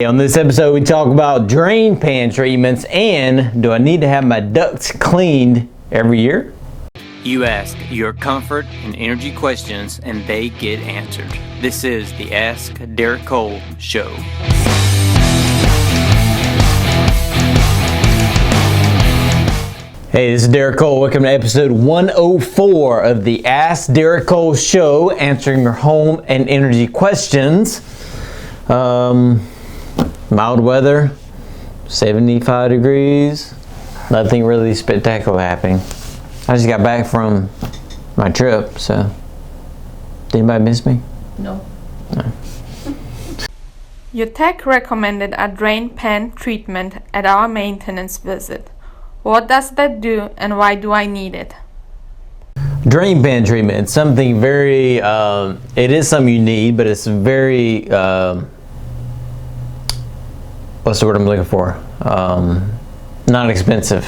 On this episode, we talk about drain pan treatments and do I need to have my ducts cleaned every year? You ask your comfort and energy questions and they get answered. This is the Ask Derek Cole Show. Hey, this is Derek Cole. Welcome to episode 104 of the Ask Derek Cole Show, answering your home and energy questions. Mild weather, 75 degrees, nothing really spectacular happening. I just got back from my trip, so did anybody miss me? No. Your tech recommended a drain pan treatment at our maintenance visit. What does that do and why do I need it? Drain pan treatment, it's something very, it is something you need, but it's very, what's the word I'm looking for? Not expensive,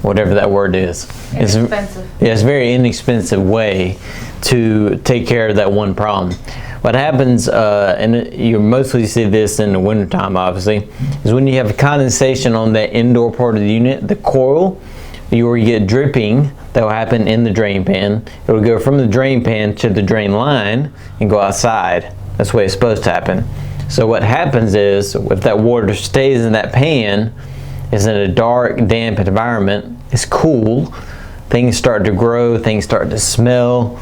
whatever that word is. Inexpensive. It's a very inexpensive way to take care of that one problem. What happens, and you mostly see this in the wintertime obviously, is when you have condensation on that indoor part of the unit, the coil, you get dripping that will happen in the drain pan. It will go from the drain pan to the drain line and go outside. That's the way it's supposed to happen. So what happens is, if that water stays in that pan, is in a dark, damp environment, it's cool, things start to grow, things start to smell.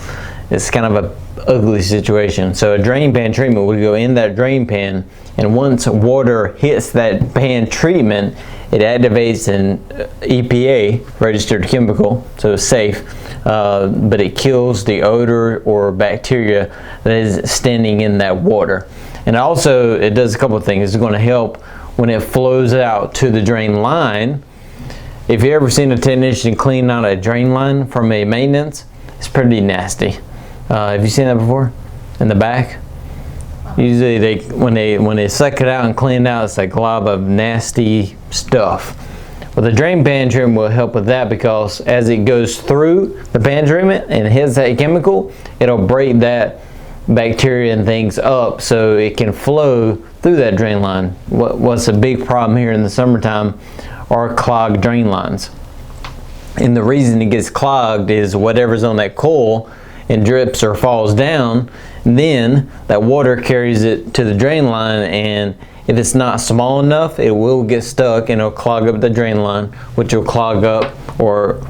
It's kind of a ugly situation. So a drain pan treatment would go in that drain pan, and once water hits that pan treatment, it activates an EPA registered chemical, so it's safe, but it kills the odor or bacteria that is standing in that water. And also it does a couple of things. It's going to help when it flows out to the drain line. If you ever seen a technician clean out a drain line from a maintenance, it's pretty nasty. Have you seen that before? In the back? Usually when they suck it out and clean it out, it's a glob of nasty stuff. Well, the drain pan treatment will help with that, because as it goes through the pan treatment and hits that chemical, it'll break that bacteria and things up so it can flow through that drain line. What's a big problem here in the summertime are clogged drain lines. And the reason it gets clogged is whatever's on that coil and drips or falls down, then that water carries it to the drain line, and if it's not small enough, it will get stuck and it'll clog up the drain line, which will clog up or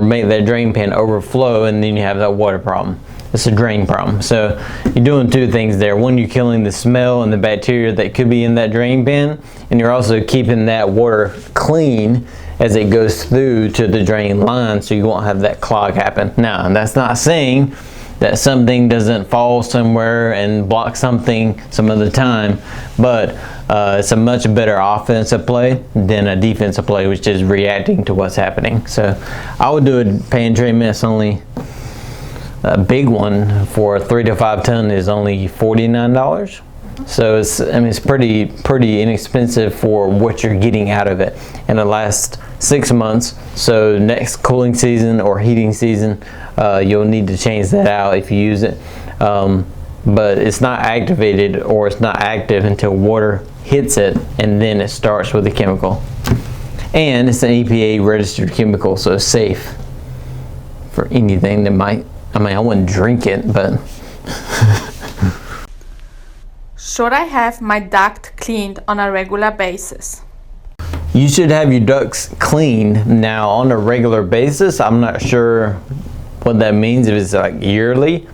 make that drain pan overflow, and then you have that water problem. It's a drain problem. So you're doing two things there. One, you're killing the smell and the bacteria that could be in that drain pan, and you're also keeping that water clean as it goes through to the drain line, so you won't have that clog happen. Now, that's not saying that something doesn't fall somewhere and block something some other time, but it's a much better offensive play than a defensive play, which is reacting to what's happening. So I would do a pan treatment. It's only a big one for 3 to 5 ton is only $49. So it's pretty inexpensive for what you're getting out of it. And it lasts 6 months. So next cooling season or heating season, you'll need to change that out if you use it. But it's not activated or it's not active until water hits it, and then it starts with the chemical. And it's an EPA registered chemical, so it's safe for anything that might. I wouldn't drink it, but. Should I have my duct cleaned on a regular basis? You should have your ducts cleaned. Now, on a regular basis, I'm not sure what that means, if it's like yearly.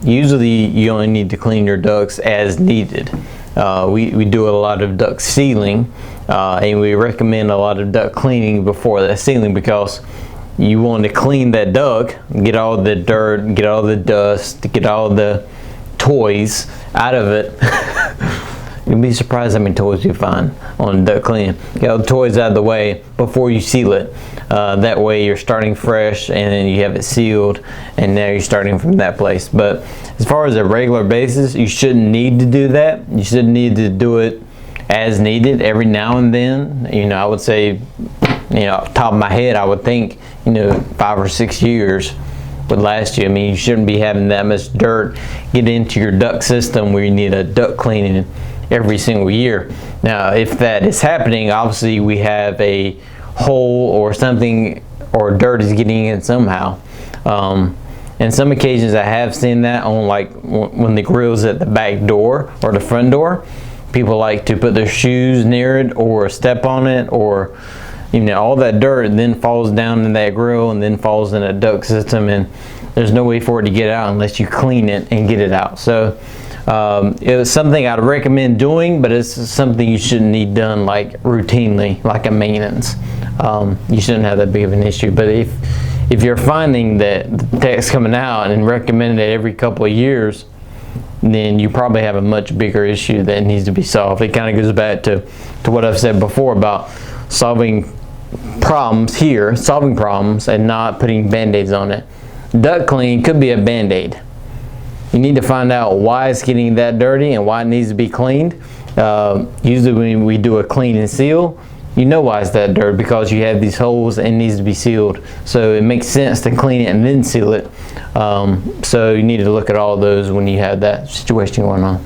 Usually you only need to clean your ducts as needed. We do a lot of duct sealing, and we recommend a lot of duct cleaning before that sealing, because you want to clean that duct, get all the dirt, get all the dust, get all the toys out of it. You'll be surprised how many toys you find on duct cleaning. Get all the toys out of the way before you seal it. That way you're starting fresh, and then you have it sealed, and now you're starting from that place. But as far as a regular basis, you shouldn't need to do that. You shouldn't need to do it as needed every now and then. I would say, off the top of my head, I would think, 5 or 6 years would last you. You shouldn't be having that much dirt get into your duct system where you need a duct cleaning every single year. Now, if that is happening, obviously we have a hole or something, or dirt is getting in somehow. In some occasions I have seen that on, like, when the grill's at the back door or the front door. People like to put their shoes near it or step on it, or all that dirt then falls down in that grill and then falls in a duct system, and there's no way for it to get out unless you clean it and get it out. So it was something I'd recommend doing, but it's something you shouldn't need done like routinely, like a maintenance. You shouldn't have that big of an issue. But if you're finding that the tech's coming out and recommending it every couple of years, then you probably have a much bigger issue that needs to be solved. It kind of goes back to what I've said before about solving problems and not putting band-aids on it. Duct cleaning could be a band-aid. You need to find out why it's getting that dirty and why it needs to be cleaned. Usually when we do a clean and seal, you know why it's that dirty, because you have these holes and it needs to be sealed. So it makes sense to clean it and then seal it. So you need to look at all those when you have that situation going on.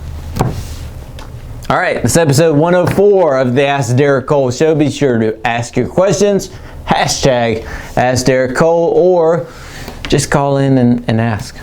All right, this is episode 104 of the Ask Derek Cole Show. Be sure to ask your questions, #AskDerekCole, or just call in and ask.